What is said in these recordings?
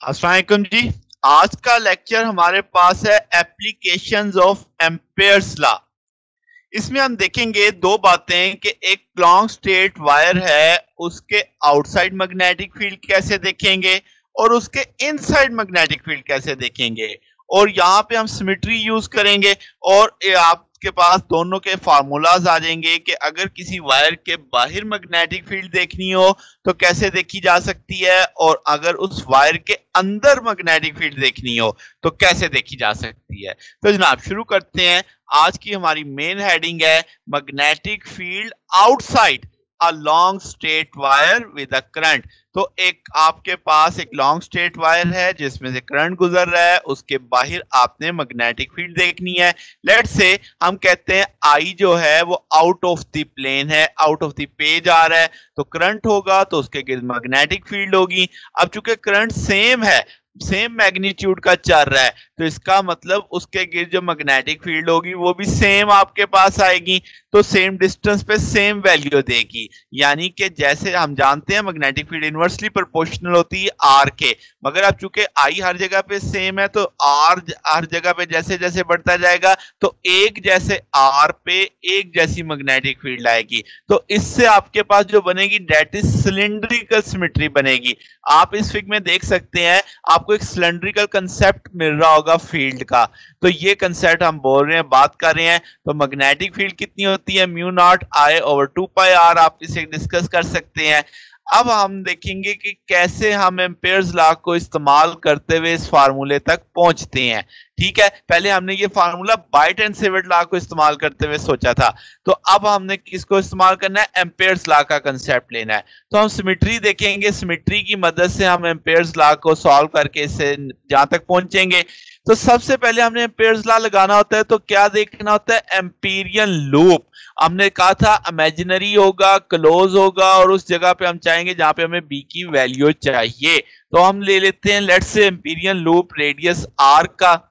अस्सलाम वालेकुम जी। आज का लेक्चर हमारे पास है एप्लीकेशंस ऑफ एम्पेयर्स लॉ। इसमें हम देखेंगे दो बातें कि एक लॉन्ग स्ट्रेट वायर है, उसके आउटसाइड मैग्नेटिक फील्ड कैसे देखेंगे और उसके इनसाइड मैग्नेटिक फील्ड कैसे देखेंगे, और यहाँ पे हम सिमेट्री यूज करेंगे। और ये आपके पास दोनों के फार्मूलाज आ जाएंगे कि अगर किसी वायर के बाहर मैग्नेटिक फील्ड देखनी हो तो कैसे देखी जा सकती है, और अगर उस वायर के अंदर मैग्नेटिक फील्ड देखनी हो तो कैसे देखी जा सकती है। तो जनाब शुरू करते हैं। आज की हमारी मेन हेडिंग है magnetic field outside a long straight wire with a current. तो एक आपके पास एक लॉन्ग स्ट्रेट वायर है जिसमें से करंट गुजर रहा है, उसके बाहर आपने मैग्नेटिक फील्ड देखनी है। लेट्स से हम कहते हैं आई जो है वो आउट ऑफ द प्लेन है, आउट ऑफ द पेज आ रहा है, तो करंट होगा तो उसके गिर्द मैग्नेटिक फील्ड होगी। अब चूंकि करंट सेम है, सेम मैग्नीट्यूड का चल रहा है, तो इसका मतलब उसके गिर्द जो मैग्नेटिक फील्ड होगी वो भी सेम आपके पास आएगी, तो सेम डिस्टेंस पे सेम वैल्यू देगी। यानी कि जैसे हम जानते हैं मैग्नेटिक फील्ड इनवर्सली प्रोपोर्शनल होती है आर के, मगर अब चूंकि आई हर जगह पे सेम है तो आर हर जगह पे जैसे जैसे बढ़ता जाएगा तो एक जैसे आर पे एक जैसी मैग्नेटिक फील्ड आएगी। तो इससे आपके पास जो बनेगी डेट इज सिलेंड्रिकल सिमेट्री बनेगी। आप इस फिगर में देख सकते हैं, आपको एक सिलेंड्रिकल कंसेप्ट मिल रहा होगा फील्ड का। तो ये कंसेप्ट हम बोल रहे हैं, बात कर रहे हैं। तो मैग्नेटिक फील्ड कितनी होती है, mu not I over 2 pi r. आप इसे डिस्कस कर सकते हैं। अब हम देखेंगे कि कैसे हम एम्पेयर्स लॉ को इस्तेमाल करते हुए इस फार्मूले तक पहुंचते हैं। ठीक है, पहले हमने ये formula Biot and Savart law को इस्तेमाल करते हुए सोचा था, तो अब हमने किसको इस्तेमाल करना है, एम्पेयर्स लॉ का कंसेप्ट लेना है। तो हम सिमेट्री देखेंगे, सिमेट्री की मदद से हम एम्पेयर्स लॉ को सॉल्व करके इससे जहां तक पहुंचेंगे। तो सबसे पहले हमने एम्पेयर्स लॉ लगाना होता है, तो क्या देखना होता है, एम्पीरियन लूप। हमने कहा था इमेजिनरी होगा, क्लोज होगा, और उस जगह पे हम चाहेंगे जहां पे हमें बी की वैल्यू चाहिए। तो हम ले लेते हैं let's say Amperian loop radius are का,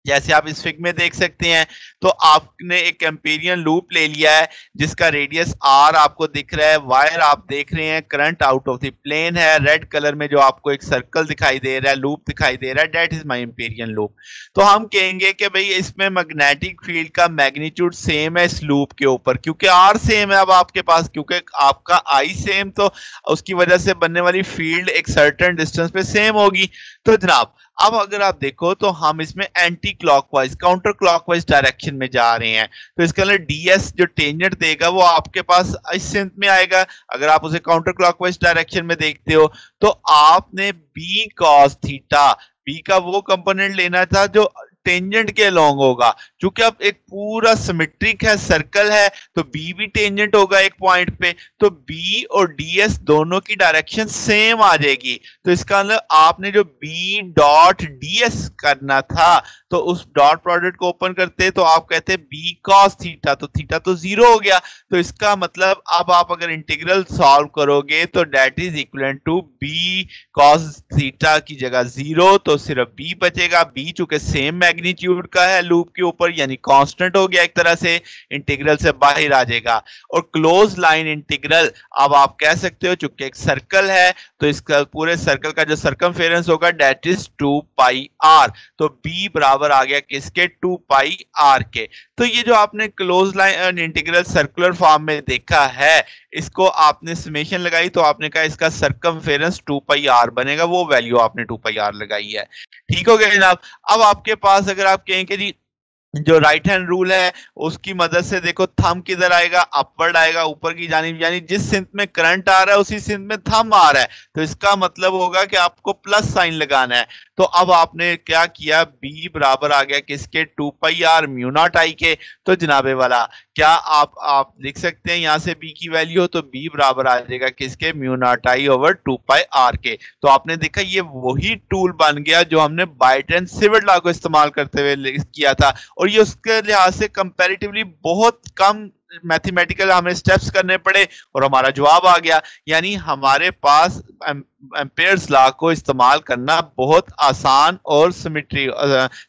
जैसे आप इस फिग में देख सकते हैं। तो आपने एक एम्पीरियन लूप ले लिया है जिसका रेडियस आर आपको दिख रहा है, वायर आप देख रहे हैं, current out of the plane है, रेड कलर में जो आपको एक सर्कल दिखाई दे रहा है, लूप दिखाई दे रहा है, that is my Amperian loop. तो हम कहेंगे कि भाई इसमें मैग्नेटिक फील्ड का मैग्नीट्यूड सेम है इस लूप के ऊपर, क्योंकि आर सेम है अब आपके पास, क्योंकि आपका आई सेम, तो उसकी वजह से बनने वाली फील्ड एक सर्टेन डिस्टेंस पे सेम होगी। तो जनाब अब अगर आप देखो तो हम इसमें anti clockwise counter clockwise direction में जा रहे हैं, तो इसके अंदर डीएस जो टेंजेंट देगा वो आपके पास इस सेंस में आएगा। अगर आप उसे काउंटर क्लॉकवाइज डायरेक्शन में देखते हो तो आपने बी कॉस थीटा, बी का वो कंपोनेंट लेना था जो टेंजेंट के अलोंग होगा। चूंकि अब एक पूरा सिमेट्रिक है, सर्कल है, तो बी भी टेंजेंट होगा एक पॉइंट पे, तो बी और डीएस दोनों की डायरेक्शन सेम आ जाएगी। तो इसका मतलब आपने जो बी डॉट डीएस करना था, तो उस डॉट प्रोडक्ट को ओपन करते तो आप कहते बी कॉस थीटा, तो थीटा तो जीरो हो गया। तो इसका मतलब अब आप अगर इंटीग्रल सॉल्व करोगे तो that is equal to B cos theta की जगह जीरो, तो सिर्फ बी बचेगा। बी चूंकि सेम मैग्नीट्यूड का है लूप के ऊपर, यानी कांस्टेंट हो गया एक तरह से, इंटीग्रल से बाहर आ जाएगा। और क्लोज लाइन इंटीग्रल अब आप कह सकते हो चूंकि एक सर्कल है तो इसका पूरे सर्कल का जो सर्कमफेरेंस होगा डेट इज 2 पाई आर, तो बी बराबर आ गया किसके, 2 पाई आर के। तो ये जो आपने close line integral circular form में देखा है, इसको आपने समेशन लगाई तो आपने कहा इसका सर्कमफेरेंस 2 पाई आर बनेगा, वो वैल्यू आपने 2 पाई आर लगाई है। ठीक हो गया जनाब। अब आपके पास अगर आप कहें कि जी जो राइट हैंड रूल है उसकी मदद से देखो, थंब किधर आएगा, अपवर्ड आएगा, ऊपर की जानिब, यानी जिस सिंथ में करंट आ रहा है उसी सिंथ में थंब आ रहा है, तो इसका मतलब होगा कि आपको प्लस साइन लगाना है। तो अब आपने क्या किया, बी बराबर आ गया किसके, 2 पाई आर म्यू नॉट आई के। तो जनाबे वाला क्या आप लिख सकते हैं यहां से बी की वैल्यू हो, तो बी बराबर आ जाएगा किसके, mu not I over 2 pi r के। तो आपने देखा ये वही टूल बन गया जो हमने बाइट एंड सेवर्ट लॉ को इस्तेमाल करते हुए किया था, और ये उसके लिहाज से कंपैरेटिवली बहुत कम मैथमेटिकल हमें स्टेप्स करने पड़े और हमारा जवाब आ गया। यानी हमारे पास एम्पेयर्स लॉ को इस्तेमाल करना बहुत आसान और सिमेट्री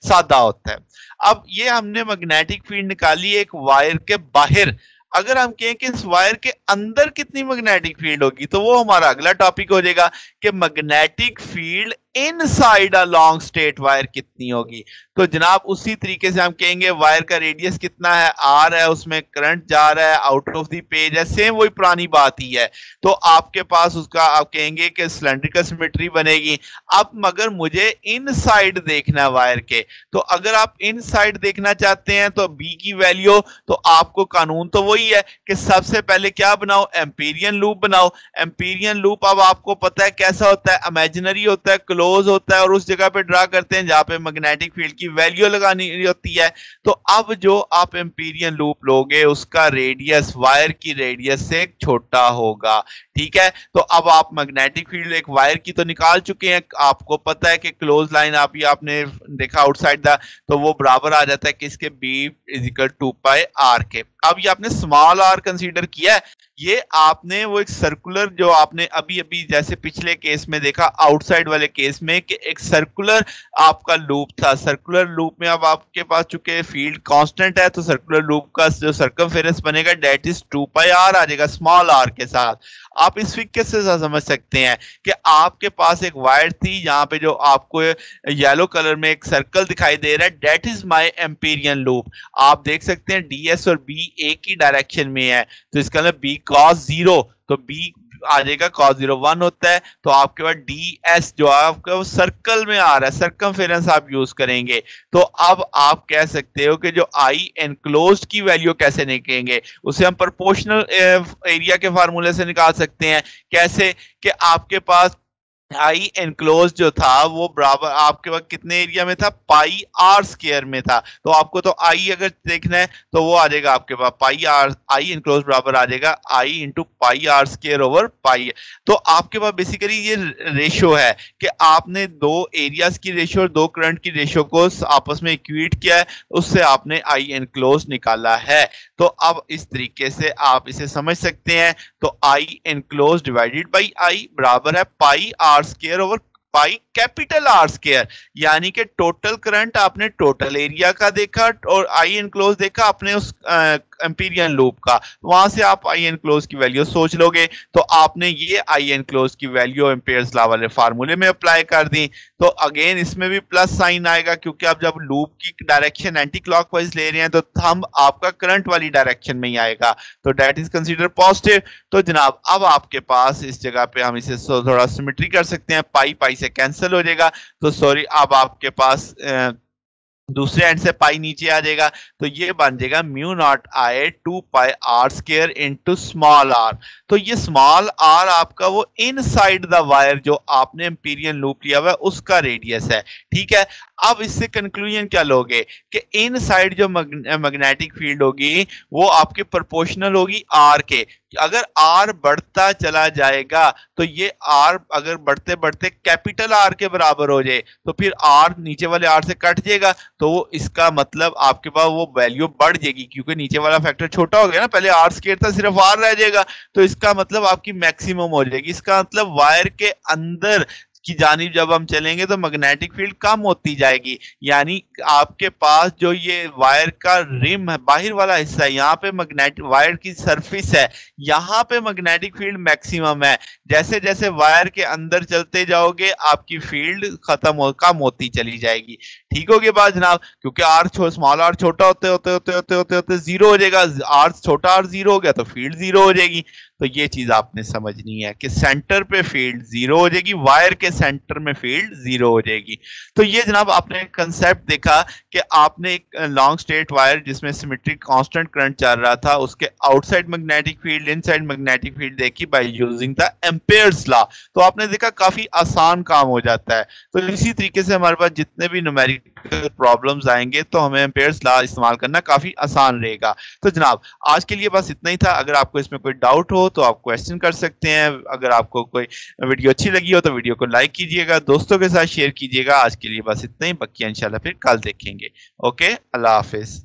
सादा होता है। अब ये हमने मैग्नेटिक फील्ड निकाली एक वायर के बाहर, अगर हम कहें कि इस वायर के अंदर कितनी मैग्नेटिक फील्ड होगी तो वो हमारा अगला टॉपिक हो जाएगा कि magnetic field inside a long straight wire कितनी होगी। तो जनाब उसी तरीके से हम कहेंगे वायर का रेडियस कितना है, आर है, उसमें करंट जा रहा है, आउट ऑफ द पेज है, सेम वही पुरानी बात ही है। तो आपके पास उसका आप कहेंगे कि सिलेंड्रिकल सिमेट्री बनेगी। अब मगर मुझे इनसाइड देखना है वायर के, तो अगर आप इनसाइड देखना चाहते हैं तो बी की वैल्यू, तो आपको कानून तो वही है कि सबसे पहले क्या बनाओ, एम्पीरियन लूप बनाओ। एम्पीरियन लूप अब आपको पता है कैसा होता है, इमेजिनरी होता है, क्लोज होता है, और उस जगह पे ड्रा करते हैं जहां पे मैग्नेटिक फील्ड की वैल्यू लगानी होती है। तो अब जो आप एम्पीरियन लूप लोगे उसका रेडियस वायर की रेडियस से छोटा होगा। ठीक है, तो अब आप मैग्नेटिक फील्ड एक वायर की तो निकाल चुके हैं, आपको पता है कि क्लोज लाइन आप ये आपने देखा आउटसाइड द, तो वो बराबर आ जाता है किसके, B is equal to pi r के। अब ये आपने स्मॉल आर कंसीडर किया है, ये आपने वो एक सर्कुलर जो आपने अभी अभी जैसे पिछले केस में देखा आउटसाइड वाले केस में कि एक सर्कुलर आपका लूप था, सर्कुलर लूप में अब आपके पास चूंकि फील्ड कांस्टेंट है तो सर्कुलर लूप का जो सर्कमफेरेंस बनेगा डेट इज 2 पाई आर आ जाएगा स्मॉल आर के साथ। आप इस फिगर से समझ सकते हैं कि आपके पास एक वायर थी यहाँ पे जो आपको येलो कलर में एक सर्कल दिखाई दे रहा है, that is my Amperian loop. आप देख सकते हैं डीएस और बी एक ही डायरेक्शन में है, तो इसका मतलब बी कॉस जीरो, तो बी आ जाएगा cos 0 1 होता है, तो आपके पास ds जो आपका सर्कल में आ रहा है, सर्कमफेरेंस आप यूज करेंगे। तो अब आप कह सकते हो कि जो I एनक्लोज्ड की वैल्यू कैसे निकालेंगे, उसे हम प्रोपोर्शनल एरिया के फार्मूले से निकाल सकते हैं। कैसे कि आपके पास आई एनक्लोज जो था वो बराबर आपके पास कितने एरिया में था, पाई आर स्क्वायर में था। तो आपको तो आई अगर देखना है तो वो आ जाएगा आपके पास पाई आर, आई एनक्लोज बराबर आ जाएगा I into pi r square over pi. तो आपके पास बेसिकली ये रेशो है कि आपने दो एरियाज की रेशो और दो करंट की रेशो को आपस में इक्वेट किया है, उससे आपने आई एनक्लोज निकाला है। तो अब इस तरीके से आप इसे समझ सकते हैं। तो I enclose divided by I बराबर है pi r square over pi capital R square, यानी कि टोटल करंट आपने टोटल एरिया का देखा और आई एनक्लोज देखा आपने उस एम्पीरियन लूप का, वहां से आप आई एनक्लोज की वैल्यू सोच लोगे। तो आपने ये आई एनक्लोज की वैल्यू एम्पेयर्स लॉ वाले फार्मूले में अप्लाई कर दी। तो अगेन इसमें भी प्लस साइन आएगा क्योंकि आप जब लूप की डायरेक्शन एंटी क्लॉकवाइज ले रहे हैं तो थंब आपका करंट वाली डायरेक्शन में ही आएगा, तो दैट इज कंसीडर पॉजिटिव। तो जनाब अब आपके पास इस जगह पे हम इसे थोड़ा सिमेट्री कर सकते हैं, पाई पाई से कैंसिल हो जाएगा, तो सॉरी अब आपके पास दूसरे एंड से पाई नीचे आ जाएगा, तो ये बन जाएगा mu not I 2 pi r square into small r. तो ये स्मॉल आर आपका वो इनसाइड द वायर जो आपने एम्पीरियन लूप लिया हुआ है उसका रेडियस है। ठीक है, अब इससे कंक्लूजन क्या लोगे कि इनसाइड जो मैग्नेटिक फील्ड होगी वो आपके प्रोपोर्शनल होगी आर के। अगर आर बढ़ता चला जाएगा तो ये आर अगर बढ़ते बढ़ते कैपिटल आर के बराबर हो जाए तो फिर आर नीचे वाले आर से कट जाएगा, तो वो इसका मतलब आपके पास वो वैल्यू बढ़ जाएगी क्योंकि नीचे वाला फैक्टर छोटा हो गया ना, पहले आर स्क्वायर था सिर्फ आर रह जाएगा, तो इसका मतलब आपकी मैक्सिमम हो जाएगी। इसका मतलब वायर के अंदर की जानिब जब हम चलेंगे तो मैग्नेटिक फील्ड कम होती जाएगी, यानी आपके पास जो ये वायर का रिम है बाहर वाला हिस्सा है, यहाँ पे मैग्नेटिक वायर की सरफेस है, यहाँ पे मैग्नेटिक फील्ड मैक्सिमम है। जैसे जैसे वायर के अंदर चलते जाओगे आपकी फील्ड कम होती चली जाएगी। ठीक हो गया बात जनाब, क्योंकि आर स्मॉल आर छोटा होते होते होते होते होते होते जीरो हो जाएगा, आर छोटा आर जीरो हो गया तो फील्ड जीरो हो जाएगी। तो ये चीज आपने समझनी है कि सेंटर पे फील्ड जीरो हो जाएगी, वायर के सेंटर में फील्ड जीरो हो जाएगी। तो ये जनाब आपने कंसेप्ट देखा कि आपने एक लॉन्ग स्ट्रेट वायर जिसमें सिमेट्रिक कांस्टेंट करंट चल रहा था उसके outside magnetic field inside magnetic field देखी by using the Ampere's law. तो आपने देखा काफी आसान काम हो जाता है। तो इसी तरीके से हमारे पास जितने भी न्यूमेरिकल प्रॉब्लम्स आएंगे तो हमें एम्पेयर्स लॉ इस्तेमाल करना काफी आसान रहेगा। तो जनाब आज के लिए बस इतना ही था। अगर आपको इसमें कोई डाउट हो तो आप क्वेश्चन कर सकते हैं। अगर आपको कोई वीडियो अच्छी लगी हो तो वीडियो को लाइक कीजिएगा, दोस्तों के साथ शेयर कीजिएगा। आज के लिए बस इतना ही, बाकी इंशाल्लाह फिर कल देखेंगे। ओके, अल्लाह हाफिज।